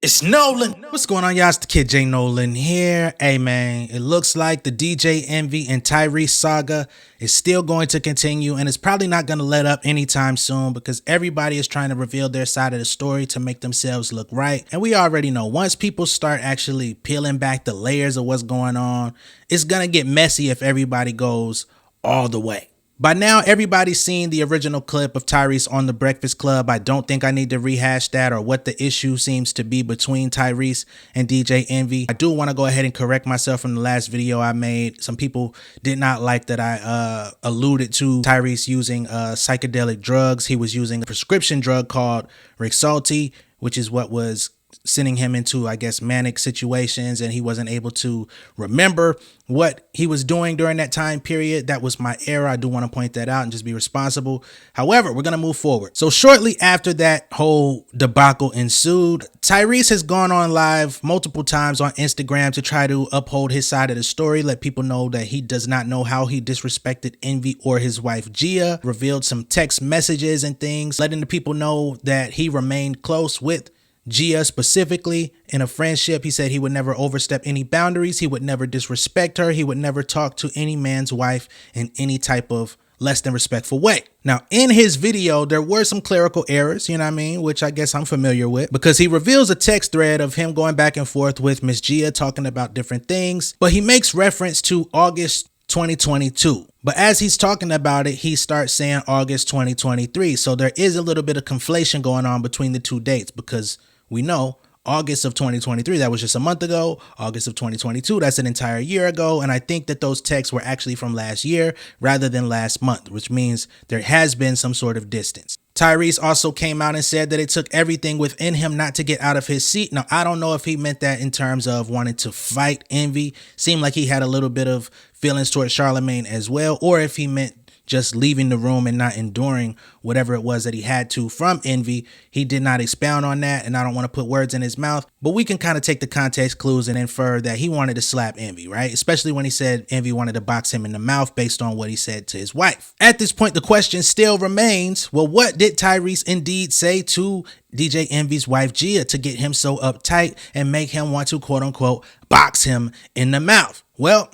It's Nolan. What's going on, y'all? It's the kid J Nolan here. Hey man, it looks like the DJ Envy and Tyrese saga is still going to continue, and it's probably not going to let up anytime soon because everybody is trying to reveal their side of the story to make themselves look right. And we already know once people start actually peeling back the layers of what's going on, it's going to get messy if everybody goes all the way. By now, everybody's seen the original clip of Tyrese on The Breakfast Club. I don't think I need to rehash that or what the issue seems to be between Tyrese and DJ Envy. I do want to go ahead and correct myself from the last video I made. Some people did not like that I alluded to Tyrese using psychedelic drugs. He was using a prescription drug called Rexulti, which is what was sending him into, I guess, manic situations, and he wasn't able to remember what he was doing during that time period. That was my error. I do want to point that out and just be responsible. However, we're going to move forward. So shortly after that whole debacle ensued, Tyrese has gone on live multiple times on Instagram to try to uphold his side of the story, let people know that he does not know how he disrespected Envy or his wife Gia, revealed some text messages and things, letting the people know that he remained close with Gia specifically in a friendship. He said he would never overstep any boundaries. He would never disrespect her. He would never talk to any man's wife in any type of less than respectful way. Now, in his video, there were some clerical errors, you know what I mean, which I guess I'm familiar with, because he reveals a text thread of him going back and forth with Miss Gia talking about different things, but he makes reference to August 2022. But as he's talking about it, he starts saying August 2023. So there is a little bit of conflation going on between the two dates, because we know August of 2023, that was just a month ago. August of 2022, that's an entire year ago. And I think that those texts were actually from last year rather than last month, which means there has been some sort of distance. Tyrese also came out and said that it took everything within him not to get out of his seat. Now, I don't know if he meant that in terms of wanting to fight Envy. Seemed like he had a little bit of feelings towards Charlemagne as well, or if he meant just leaving the room and not enduring whatever it was that he had to from Envy. He did not expound on that, and I don't want to put words in his mouth, but we can kind of take the context clues and infer that he wanted to slap Envy, right? Especially when he said Envy wanted to box him in the mouth based on what he said to his wife. At this point, the question still remains, well, what did Tyrese indeed say to DJ Envy's wife Gia to get him so uptight and make him want to quote unquote box him in the mouth? Well,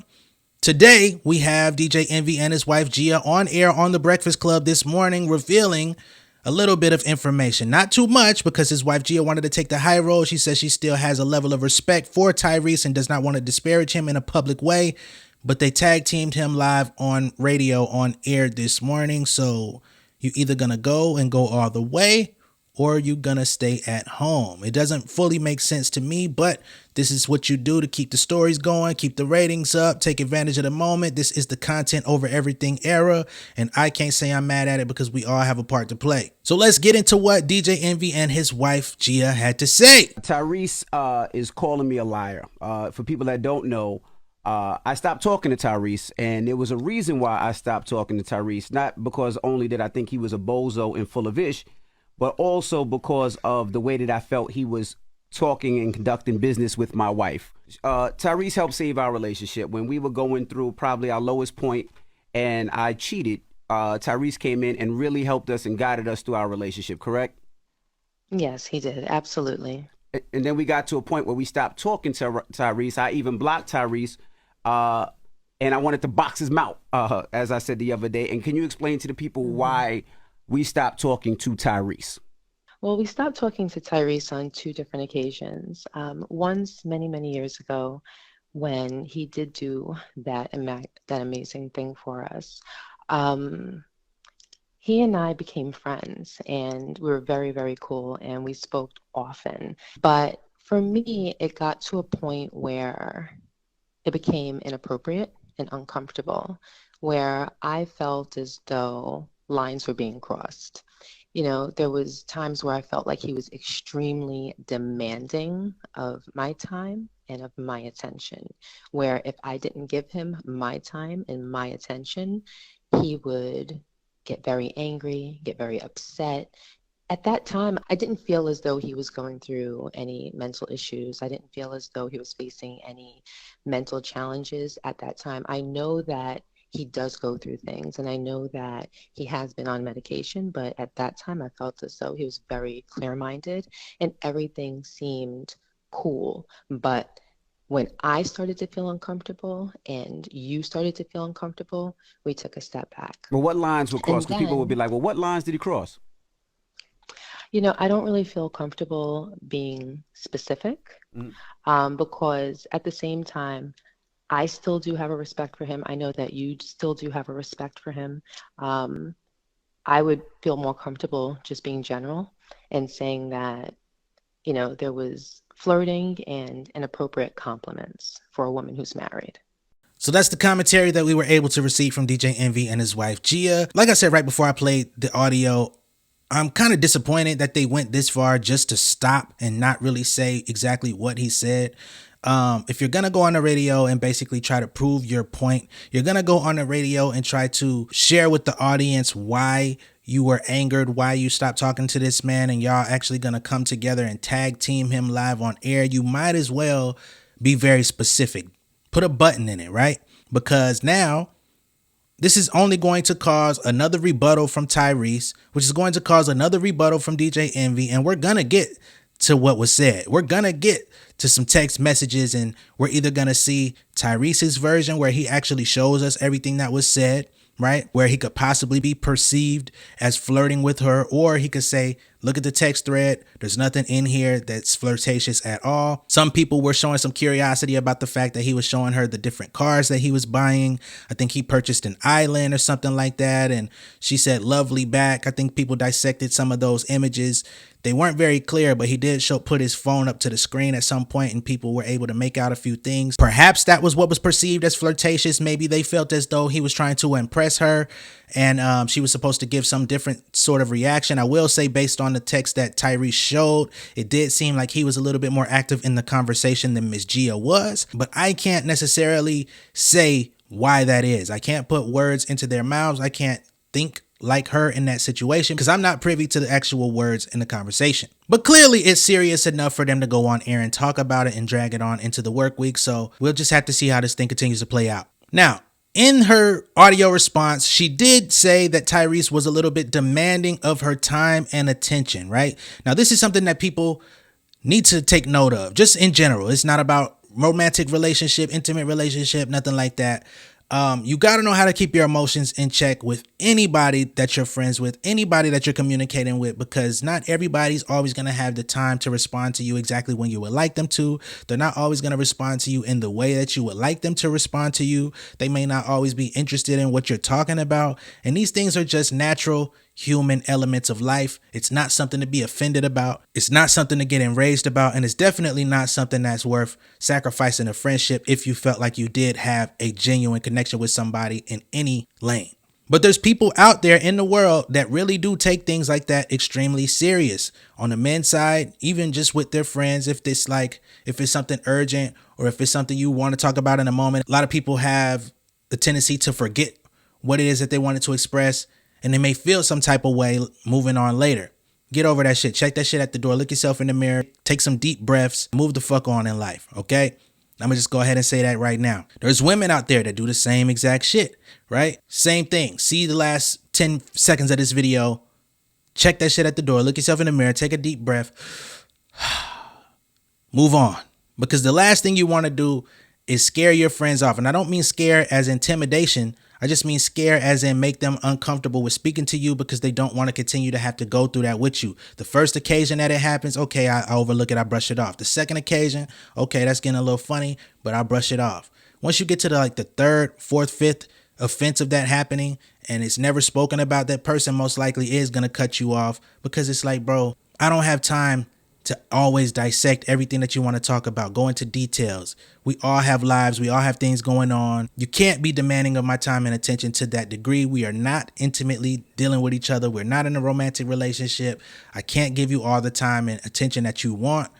today, we have DJ Envy and his wife Gia on air on The Breakfast Club this morning, revealing a little bit of information. Not too much, because his wife Gia wanted to take the high road. She says she still has a level of respect for Tyrese and does not want to disparage him in a public way. But they tag teamed him live on radio on air this morning. So you either gonna go and go all the way, or you gonna stay at home. It doesn't fully make sense to me, but this is what you do to keep the stories going, keep the ratings up, take advantage of the moment. This is the content over everything era, and I can't say I'm mad at it because we all have a part to play. So let's get into what DJ Envy and his wife Gia had to say. Tyrese is calling me a liar. For people that don't know, I stopped talking to Tyrese, and there was a reason why I stopped talking to Tyrese. Not because only did I think he was a bozo and full of ish, but also because of the way that I felt he was talking and conducting business with my wife. Tyrese helped save our relationship when we were going through probably our lowest point, and I cheated. Tyrese came in and really helped us and guided us through our relationship, correct? Yes, he did. Absolutely. And then we got to a point where we stopped talking to Tyrese. I even blocked Tyrese, uh, and I wanted to box his mouth, as I said the other day. And can you explain to the people why we stopped talking to Tyrese? Well, we stopped talking to Tyrese on two different occasions. Once, many, many years ago, when he did do that amazing thing for us. Um, he and I became friends, and we were very, very cool, and we spoke often. But for me, it got to a point where it became inappropriate and uncomfortable, where I felt as though lines were being crossed. There was times where I felt like he was extremely demanding of my time and of my attention, where if I didn't give him my time and my attention, he would get very angry, get very upset. At that time, I didn't feel as though he was going through any mental issues. I didn't feel as though he was facing any mental challenges at that time. I know that he does go through things. And I know that he has been on medication, but at that time I felt as though he was very clear-minded and everything seemed cool. But when I started to feel uncomfortable and you started to feel uncomfortable, we took a step back. Well, what lines were crossed? And Because people would be then, like, well, what lines did he cross? I don't really feel comfortable being specific Mm. because at the same time, I still do have a respect for him. I know that you still do have a respect for him. Um, I would feel more comfortable just being general and saying that, there was flirting and inappropriate compliments for a woman who's married. So that's the commentary that we were able to receive from DJ Envy and his wife Gia. Like I said right before I played the audio, I'm kind of disappointed that they went this far just to stop and not really say exactly what he said. If you're going to go on the radio and basically try to prove your point, you're going to go on the radio and try to share with the audience why you were angered, why you stopped talking to this man, and y'all actually going to come together and tag team him live on air. You might as well be very specific. Put a button in it, right? Because now this is only going to cause another rebuttal from Tyrese, which is going to cause another rebuttal from DJ Envy, and we're going to get to what was said. We're going to get to some text messages, and we're either going to see Tyrese's version where he actually shows us everything that was said, right? Where he could possibly be perceived as flirting with her, or he could say, look at the text thread. There's nothing in here that's flirtatious at all. Some people were showing some curiosity about the fact that he was showing her the different cars that he was buying. I think he purchased an island or something like that. And she said lovely back. I think people dissected some of those images. They weren't very clear, but he did put his phone up to the screen at some point and people were able to make out a few things. Perhaps that was what was perceived as flirtatious. Maybe they felt as though he was trying to impress her and she was supposed to give some different sort of reaction. I will say, based on the text that Tyrese showed, it did seem like he was a little bit more active in the conversation than Miss Gia was, but I can't necessarily say why that is. I can't put words into their mouths. I can't think like her in that situation because I'm not privy to the actual words in the conversation. But clearly it's serious enough for them to go on air and talk about it and drag it on into the work week. So we'll just have to see how this thing continues to play out. Now, in her audio response, she did say that Tyrese was a little bit demanding of her time and attention, right? Now, this is something that people need to take note of, just in general. It's not about romantic relationship, intimate relationship, nothing like that. You got to know how to keep your emotions in check with anybody that you're friends with, anybody that you're communicating with, because not everybody's always going to have the time to respond to you exactly when you would like them to. They're not always going to respond to you in the way that you would like them to respond to you. They may not always be interested in what you're talking about. And these things are just natural human elements of life. It's not something to be offended about. It's not something to get enraged about. And it's definitely not something that's worth sacrificing a friendship if you felt like you did have a genuine connection with somebody in any lane. But there's people out there in the world that really do take things like that extremely serious. On the men's side, even just with their friends, if it's something urgent or if it's something you want to talk about in a moment, a lot of people have the tendency to forget what it is that they wanted to express. And they may feel some type of way moving on later. Get over that shit. Check that shit at the door. Look yourself in the mirror. Take some deep breaths. Move the fuck on in life, okay? I'm going to just go ahead and say that right now. There's women out there that do the same exact shit, right? Same thing. See the last 10 seconds of this video. Check that shit at the door. Look yourself in the mirror. Take a deep breath. Move on. Because the last thing you want to do is scare your friends off. And I don't mean scare as intimidation. I just mean scare as in make them uncomfortable with speaking to you because they don't want to continue to have to go through that with you. The first occasion that it happens, okay, I overlook it, I brush it off. The second occasion, okay, that's getting a little funny, but I'll brush it off. Once you get to the third, fourth, fifth offense of that happening and it's never spoken about, that person most likely is going to cut you off because it's like, bro, I don't have time to always dissect everything that you want to talk about, go into details. We all have lives. We all have things going on. You can't be demanding of my time and attention to that degree. We are not intimately dealing with each other. We're not in a romantic relationship. I can't give you all the time and attention that you want.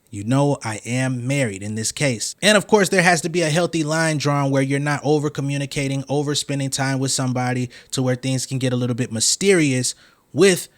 You know, I am married in this case. And of course, there has to be a healthy line drawn where you're not over communicating, over spending time with somebody to where things can get a little bit mysterious with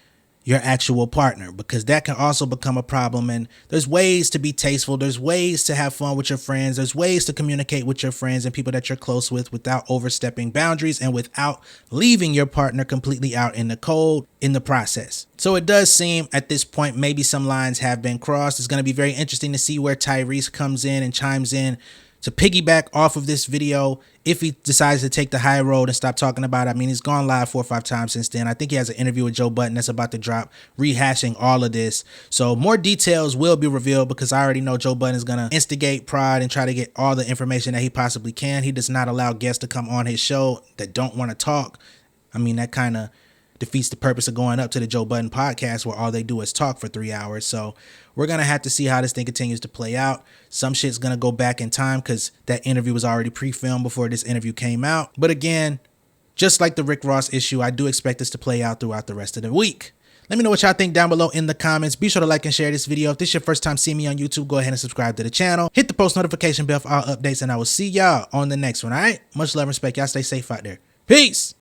your actual partner, because that can also become a problem. And there's ways to be tasteful. There's ways to have fun with your friends. There's ways to communicate with your friends and people that you're close with without overstepping boundaries and without leaving your partner completely out in the cold in the process. So it does seem at this point maybe some lines have been crossed. It's going to be very interesting to see where Tyrese comes in and chimes in to piggyback off of this video if he decides to take the high road and stop talking about it. I mean, he's gone live 4 or 5 times since then. I think he has an interview with Joe Budden that's about to drop, rehashing all of this. So more details will be revealed, because I already know Joe Budden is going to instigate pride and try to get all the information that he possibly can. He does not allow guests to come on his show that don't want to talk. I mean, that kind of defeats the purpose of going up to the Joe Budden podcast where all they do is talk for 3 hours. So we're going to have to see how this thing continues to play out. Some shit's going to go back in time because that interview was already pre-filmed before this interview came out. But again, just like the Rick Ross issue, I do expect this to play out throughout the rest of the week. Let me know what y'all think down below in the comments. Be sure to like and share this video. If this is your first time seeing me on YouTube, go ahead and subscribe to the channel. Hit the post notification bell for all updates, and I will see y'all on the next one, all right? Much love and respect. Y'all stay safe out there. Peace!